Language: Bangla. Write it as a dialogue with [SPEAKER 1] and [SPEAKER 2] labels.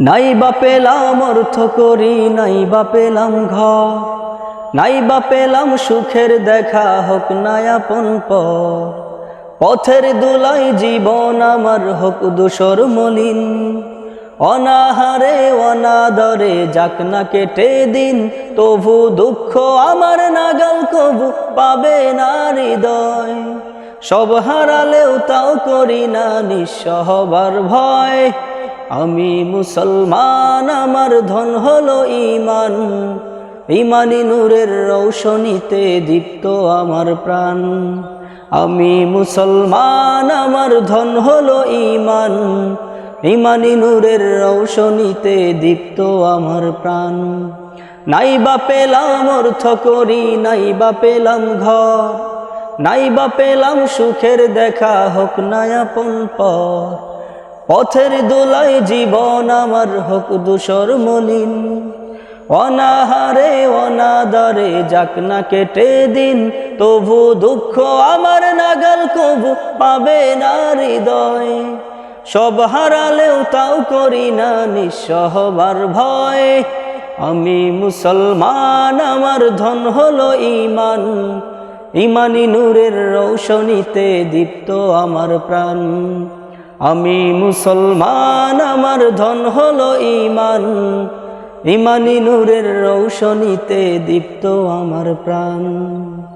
[SPEAKER 1] নাই বা পেলাম অর্থ করি, নাই বা পেলাম ঘর, নাই বা পেলাম সুখের দেখা, হোক না আপন পর। পথের দুলাই জীবন আমার হোক ধূসর মলিন, অনাহারে অনাদরে যাক না কেটে দিন। তবু দুঃখ আমার নাগাল কবু পাবে না হৃদয়। সব হারালেও তাও করি না নিঃস্ব হবার ভয়। আমি মুসলমান, আমার ধন হলো ঈমান, ঈমানি নূরের রৌশনীতে দীপ্ত আমার প্রাণ। আমি মুসলমান, আমার ধন হলো ঈমান, ঈমানি নূরের রৌশনীতে দীপ্ত আমার প্রাণ। নাই বা পেলাম অর্থ করি, নাই বা পেলাম ঘর, নাই বা পেলাম সুখের দেখা, হোক না আপন পর। পথের দোলায় জীবন আমার হোক ধূসর মলিন, অনাহারে অনাদরে যাক না কেটে দিন। তবু দুঃখ আমার নাগাল কবু পাবে না হৃদয়। সব হারালেও তাও করি না নিঃস্ব হবার ভয়। আমি মুসলমান, আমার ধন হলো ঈমান, ঈমানি নূরের রৌশনীতে দীপ্ত আমার প্রাণ। আমি মুসলমান, আমার ধন হলো ঈমান, ঈমানি নূরের রৌশনীতে দীপ্ত আমার প্রাণ।